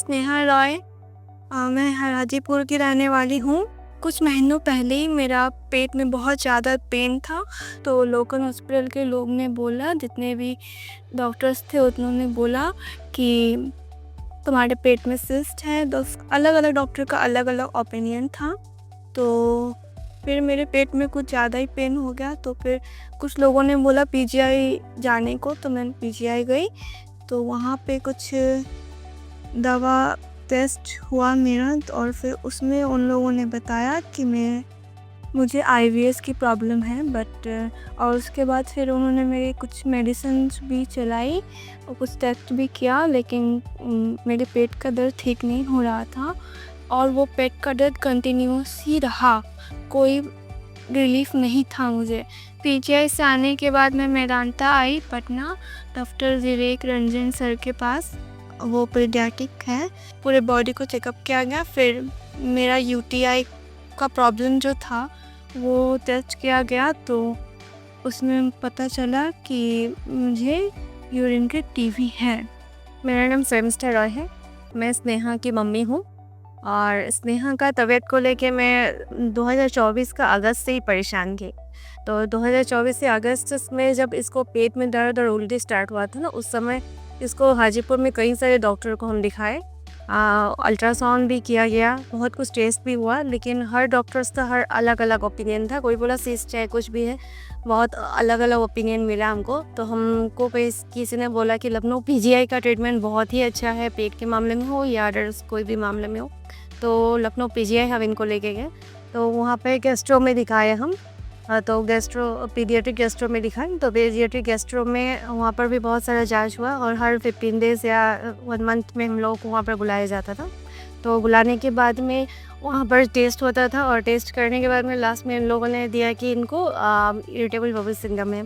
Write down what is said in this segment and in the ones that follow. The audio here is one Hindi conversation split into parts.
स्नेहा रॉय। मैं हाजीपुर की रहने वाली हूँ। कुछ महीनों पहले ही मेरा पेट में बहुत ज़्यादा पेन था, तो लोकल हॉस्पिटल के लोग ने बोला, जितने भी डॉक्टर्स थे उन्होंने बोला कि तुम्हारे पेट में सिस्ट है। तो अलग अलग डॉक्टर का अलग अलग ओपिनियन था। तो फिर मेरे पेट में कुछ ज़्यादा ही पेन हो गया, तो फिर कुछ लोगों ने बोला पीजीआई जाने को, तो मैं पीजीआई गई। तो वहाँ पे कुछ दवा टेस्ट हुआ मेरा, और फिर उसमें उन लोगों ने बताया कि मुझे IBS की प्रॉब्लम है। और उसके बाद फिर उन्होंने मेरी कुछ मेडिसिन भी चलाई और कुछ टेस्ट भी किया, लेकिन मेरे पेट का दर्द ठीक नहीं हो रहा था और वो पेट का दर्द कंटिन्यूस ही रहा, कोई रिलीफ नहीं था मुझे। पीजीआई से आने के बाद मैं मेदांता आई पटना, डॉक्टर विवेक रंजन सर के पास। वो पीडियाट्रिक है। पूरे बॉडी को चेकअप किया गया। फिर मेरा UTI का प्रॉब्लम जो था वो टेस्ट किया गया, तो उसमें पता चला कि मुझे यूरिन के TB है। मेरा नाम शर्मिष्ठा रॉय है। मैं स्नेहा की मम्मी हूँ और स्नेहा का तबीयत को लेके मैं 2024 का अगस्त से ही परेशान थी। तो 2024 से अगस्त में जब इसको पेट में दर्द और उल्टी स्टार्ट हुआ था ना, उस समय इसको हाजीपुर में कई सारे डॉक्टर को हम दिखाए। अल्ट्रासाउंड भी किया गया, बहुत कुछ टेस्ट भी हुआ, लेकिन हर डॉक्टर्स का हर अलग अलग ओपिनियन था। कोई बोला सिस्ट है, कुछ भी है, बहुत अलग अलग ओपिनियन मिला हमको। तो हमको किसी ने बोला कि लखनऊ PGI का ट्रीटमेंट बहुत ही अच्छा है, पेट के मामले में हो या अदर्स कोई भी मामले में हो। तो लखनऊ PGI हम इनको लेके गए। तो वहाँ पे गैस्ट्रो में दिखाए हम। तो पीडियाट्रिक गैस्ट्रो में दिखाएं। तो पीडियाट्रिक गैस्ट्रो में वहाँ पर भी बहुत सारा जांच हुआ और हर 15 डेज या 1 मंथ में हम लोगों को वहाँ पर बुलाया जाता था। तो बुलाने के बाद में वहाँ पर टेस्ट होता था और टेस्ट करने के बाद में लास्ट में इन लोगों ने दिया कि इनको इरिटेबल बबल सिंड्रोम है,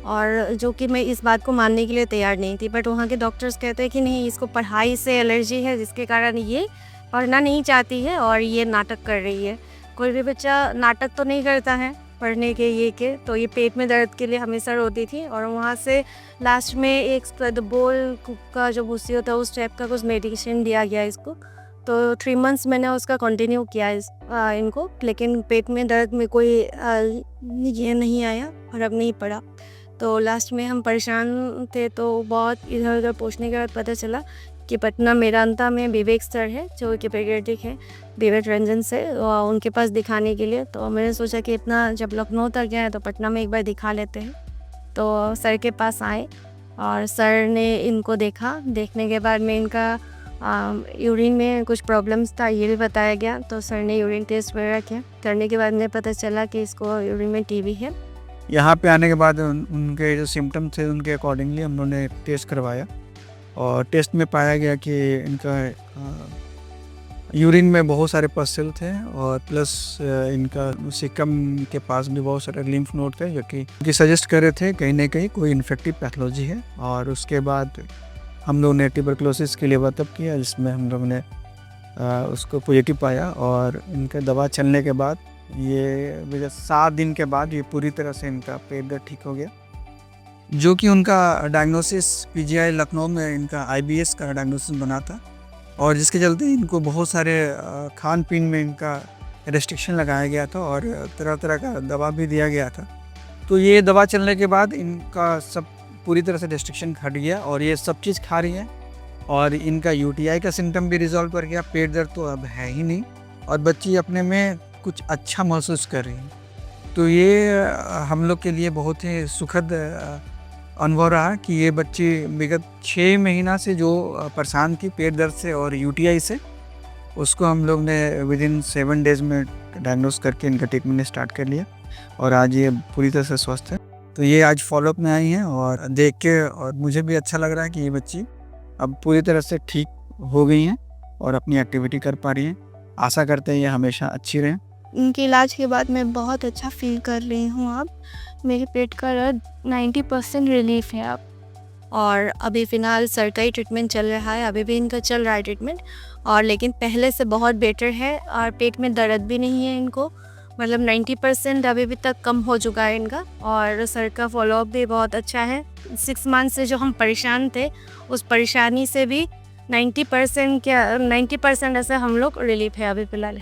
और जो कि मैं इस बात को मानने के लिए तैयार नहीं थी। बट वहाँ के डॉक्टर्स कहते हैं कि नहीं, इसको पढ़ाई से एलर्जी है, जिसके कारण ये पढ़ना नहीं चाहती है और ये नाटक कर रही है। कोई भी बच्चा नाटक तो नहीं करता है पढ़ने के तो ये पेट में दर्द के लिए हमेशा रोती थी। और वहाँ से लास्ट में एक बोल का जो भूसी होता है उस टाइप का कुछ मेडिकेशन दिया गया इसको। तो 3 मंथ्स मैंने उसका कंटिन्यू किया इनको, लेकिन पेट में दर्द में कोई ये नहीं आया, फर्क नहीं पड़ा। तो लास्ट में हम परेशान थे, तो बहुत इधर उधर पूछने के बाद पता चला कि पटना मेदांता में विवेक सर है, जो कि पीडियाट्रिक है, विवेक रंजन से, उनके पास दिखाने के लिए। तो मैंने सोचा कि इतना जब लखनऊ तक गए तो पटना में एक बार दिखा लेते हैं। तो सर के पास आए और सर ने इनको देखा। देखने के बाद में इनका यूरिन में कुछ प्रॉब्लम्स था, ये भी बताया गया। तो सर ने यूरिन टेस्ट वगैरह किया। करने के बाद में पता चला कि इसको यूरिन में TB है। यहाँ पे आने के बाद उनके जो सिम्टम थे उनके अकॉर्डिंगली हम लोगों ने टेस्ट करवाया और टेस्ट में पाया गया कि इनका यूरिन में बहुत सारे पसल थे और प्लस इनका सिकम के पास भी बहुत सारे लिम्फ नोड थे, जो कि सजेस्ट कर रहे थे कहीं ना कहीं कोई इन्फेक्टिव पैथोलॉजी है। और उसके बाद हम लोग ने ट्यूबरकुलोसिस के लिए वर्कअप किया, जिसमें हम लोग ने उसको पॉजिटिव पाया। और इनका दवा चलने के बाद ये 7 दिन के बाद ये पूरी तरह से इनका पेट दर्द ठीक हो गया, जो कि उनका डायग्नोसिस PGI लखनऊ में इनका IBS का डायग्नोसिस बना था। और जिसके चलते इनको बहुत सारे खान पीन में इनका रेस्ट्रिक्शन लगाया गया था और तरह तरह का दवा भी दिया गया था। तो ये दवा चलने के बाद इनका सब पूरी तरह से रेस्ट्रिक्शन हट गया और ये सब चीज़ खा रही है। और इनका UTI का सिम्टम भी रिजॉल्व कर गया, पेट दर्द तो अब है ही नहीं और बच्ची अपने में कुछ अच्छा महसूस कर रही है। तो ये हम लोग के लिए बहुत ही सुखद अनुभव रहा कि ये बच्ची विगत 6 महीना से जो परेशान थी पेट दर्द से और UTI से, उसको हम लोग ने विदिन 7 डेज़ में डायग्नोस करके इनका ट्रीटमेंट स्टार्ट कर लिया और आज ये पूरी तरह से स्वस्थ है। तो ये आज फॉलोअप में आई हैं और देख के और मुझे भी अच्छा लग रहा है कि ये बच्ची अब पूरी तरह से ठीक हो गई हैं और अपनी एक्टिविटी कर पा रही हैं। आशा करते हैं ये हमेशा अच्छी रहें। इनके इलाज के बाद मैं बहुत अच्छा फील कर रही हूँ। अब मेरे पेट का दर्द 90% रिलीफ है अब। और अभी फ़िलहाल सरकारी ट्रीटमेंट चल रहा है, अभी भी इनका चल रहा है ट्रीटमेंट, और लेकिन पहले से बहुत बेटर है और पेट में दर्द भी नहीं है इनको, मतलब 90% अभी भी तक कम हो चुका है इनका। और सर का फॉलोअप भी बहुत अच्छा है। 6 मंथ से जो हम परेशान थे उस परेशानी से भी 90% क्या 90% ऐसे हम लोग रिलीफ है अभी फ़िलहाल।